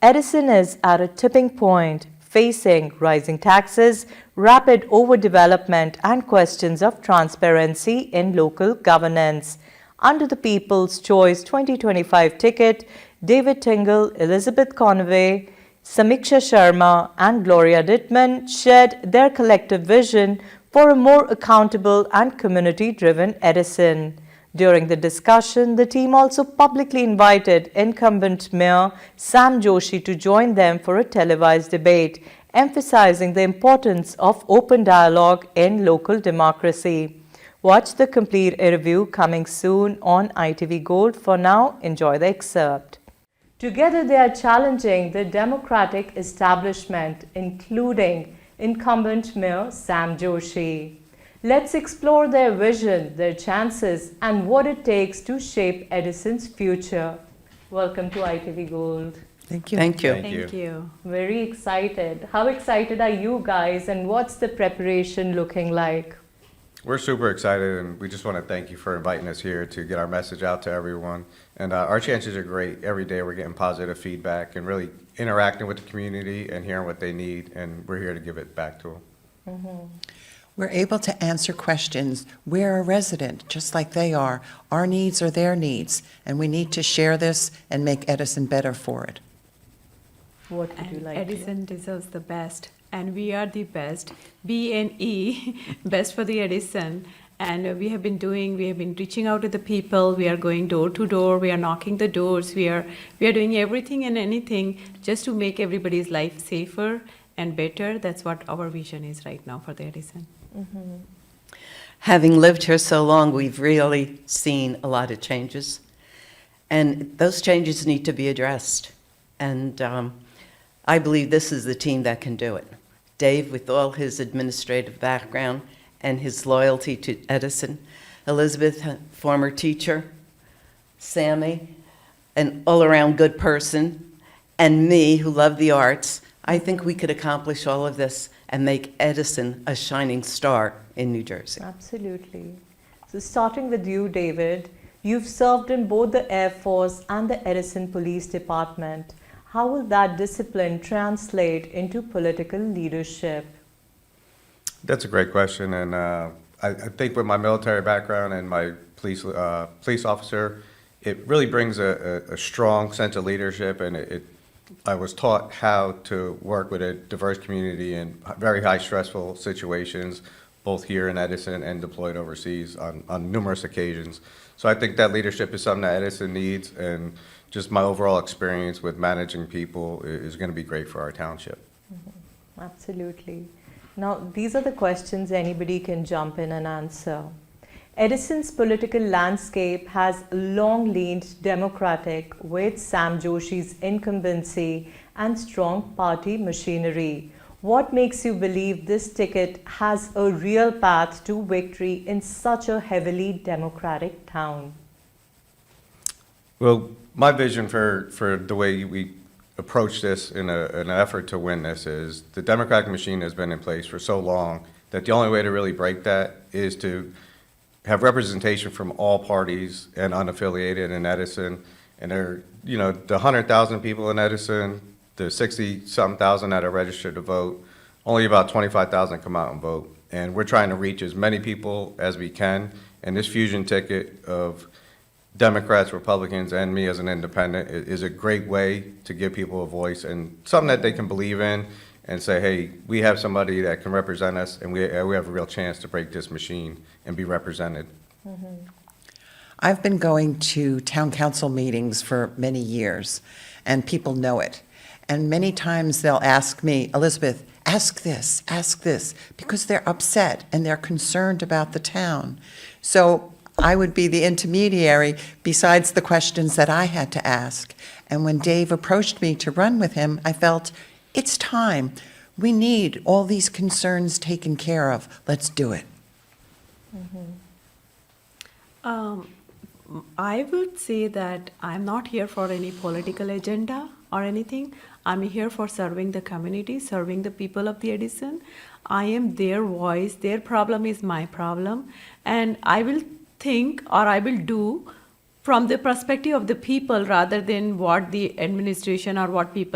Edison is at a tipping point, facing rising taxes, rapid overdevelopment, and questions of transparency in local governance. Under the People's Choice 2025 ticket, David Tingle, Elizabeth Conway, Samiksha Sharma, and Gloria Dittman shared their collective vision for a more accountable and community-driven Edison. During the discussion, the team also publicly invited incumbent Mayor Sam Joshi to join them for a televised debate, emphasizing the importance of open dialogue in local democracy. Watch the complete interview coming soon on ITV Gold. For now, enjoy the excerpt. Together, they are challenging the democratic establishment, including incumbent Mayor Sam Joshi. Let's explore their vision, their chances, and what it takes to shape Edison's future. Welcome to ITV Gold. Thank you. Thank you. Thank you. Very excited. How excited are you guys, and what's the preparation looking like? We're super excited, and we just want to thank you for inviting us here to get our message out to everyone. And our chances are great. Every day we're getting positive feedback and really interacting with the community and hearing what they need, and we're here to give it back to them. Mm-hmm. We're able to answer questions. We're a resident, just like they are. Our needs are their needs, and we need to share this and make Edison better for it. What would you like to Edison deserves the best, and we are the best. B&E, best for the Edison. And we have been reaching out to the people. We are going door to door. We are knocking the doors. We are doing everything and anything just to make everybody's life safer and better. That's what our vision is right now for the Edison. Mm-hmm. Having lived here so long, we've really seen a lot of changes. And those changes need to be addressed. And I believe this is the team that can do it. Dave, with all his administrative background and his loyalty to Edison. Elizabeth, former teacher. Sammy, an all-around good person. And me, who love the arts. I think we could accomplish all of this and make Edison a shining star in New Jersey. Absolutely. So starting with you, David, you've served in both the Air Force and the Edison Police Department. How will that discipline translate into political leadership? That's a great question, and I think with my military background and my police officer, it really brings a strong sense of leadership, and I was taught how to work with a diverse community in very high stressful situations, both here in Edison and deployed overseas on numerous occasions. So I think that leadership is something that Edison needs, and just my overall experience with managing people is going to be great for our township. Mm-hmm. Absolutely. Now, these are the questions anybody can jump in and answer. Edison's political landscape has long leaned Democratic with Sam Joshi's incumbency and strong party machinery. What makes you believe this ticket has a real path to victory in such a heavily Democratic town? Well, my vision for the way we approach this in an effort to win this is the Democratic machine has been in place for so long that the only way to really break that is to have representation from all parties and unaffiliated in Edison. And there, the 100,000 people in Edison, the 60-something thousand that are registered to vote, only about 25,000 come out and vote. And we're trying to reach as many people as we can. And this fusion ticket of Democrats, Republicans, and me as an independent is a great way to give people a voice and something that they can believe in and say, hey, we have somebody that can represent us, and we have a real chance to break this machine and be represented. Mm-hmm. I've been going to town council meetings for many years, and people know it. And many times they'll ask me, Elizabeth, ask this, because they're upset and they're concerned about the town. So I would be the intermediary besides the questions that I had to ask. And when Dave approached me to run with him, I felt, it's time. We need all these concerns taken care of. Let's do it. Mm-hmm. I would say that I'm not here for any political agenda or anything. I'm here for serving the community, serving the people of the Edison. I am their voice. Their problem is my problem. And I will think, or I will do from the perspective of the people rather than what the administration or what the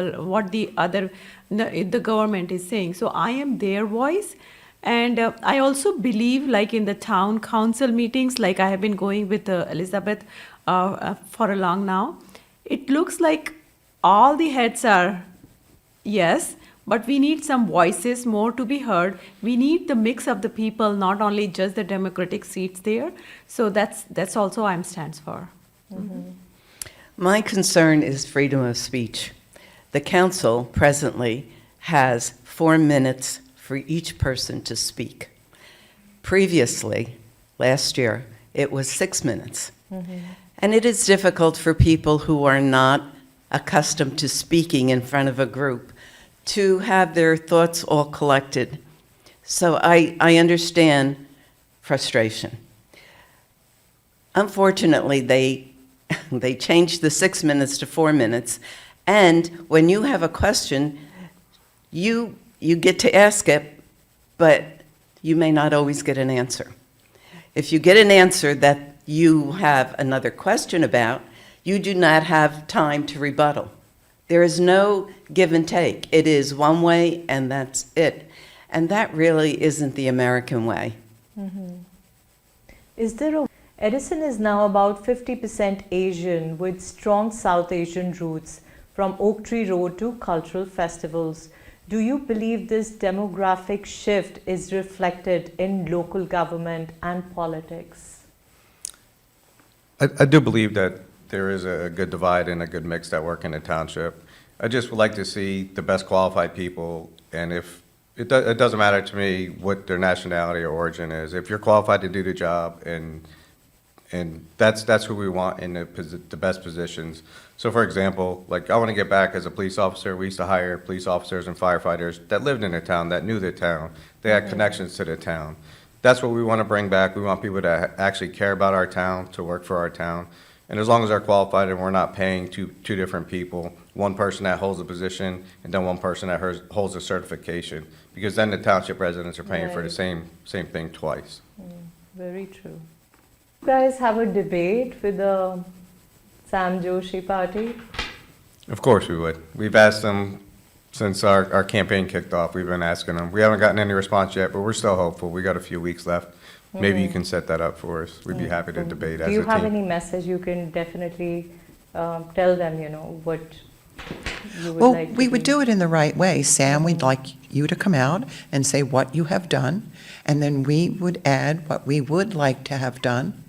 government is saying. So I am their voice. And I also believe, like in the town council meetings, like I have been going with Elizabeth for a long now, it looks like all the heads are yes, but we need some voices more to be heard. We need the mix of the people, not only just the Democratic seats there. So that's also I'm stands for. My concern is freedom of speech. The council presently has 4 minutes for each person to speak. Previously, last year, it was 6 minutes. And it is difficult for people who are not accustomed to speaking in front of a group to have their thoughts all collected. So I understand frustration. Unfortunately, they changed the 6 minutes to 4 minutes, and when you have a question, you get to ask it, but you may not always get an answer. If you get an answer that you have another question about, you do not have time to rebuttal. There is no give and take. It is one way and that's it. And that really isn't the American way. Edison is now about 50% Asian with strong South Asian roots from Oak Tree Road to cultural festivals. Do you believe this demographic shift is reflected in local government and politics? I do believe that there is a good divide and a good mix that work in the township. I just would like to see the best qualified people, and if it doesn't matter to me what their nationality or origin is. If you're qualified to do the job, and that's who we want in the best positions. So, for example, like I want to get back as a police officer. We used to hire police officers and firefighters that lived in the town, that knew the town. They had connections to the town. That's what we want to bring back. We want people to actually care about our town, to work for our town. And as long as they're qualified and we're not paying two different people, one person that holds a position and then one person that holds a certification, because then the township residents are paying for the same thing twice. Very true. You guys have a debate with the Sam Joshi party? Of course we would. We've asked them since our campaign kicked off. We've been asking them. We haven't gotten any response yet, but we're still hopeful. We got a few weeks left. Maybe you can set that up for us. We'd be happy to debate as a team. Do you have any message you can definitely tell them, what you would like to we would do it in the right way. Sam, we'd like you to come out and say what you have done, and then we would add what we would like to have done.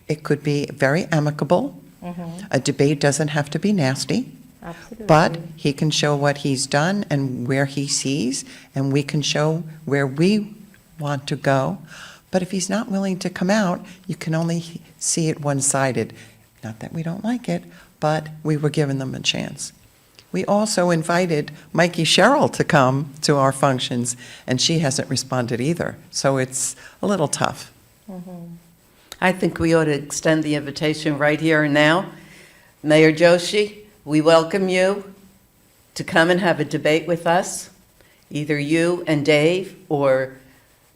It could be very amicable. A debate doesn't have to be nasty. Absolutely. But he can show what he's done and where he sees, and we can show where we want to go. But if he's not willing to come out, you can only see it one-sided. Not that we don't like it, but we were giving them a chance. We also invited Mikey Sherrill to come to our functions, and she hasn't responded either. So it's a little tough. I think we ought to extend the invitation right here and now. Mayor Joshi, we welcome you to come and have a debate with us, either you and Dave or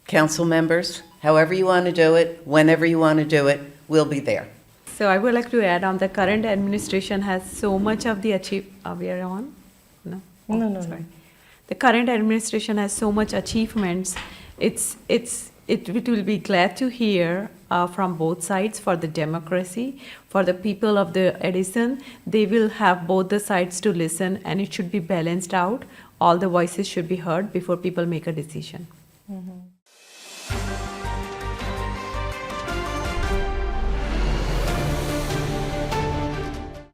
council members. However you want to do it, whenever you want to do it, we'll be there. So I would like to add on, the current administration has so much of the we are on? No? No. Sorry. The current administration has so much achievements. It will be glad to hear from both sides for the democracy, for the people of the Edison. They will have both the sides to listen, and it should be balanced out. All the voices should be heard before people make a decision.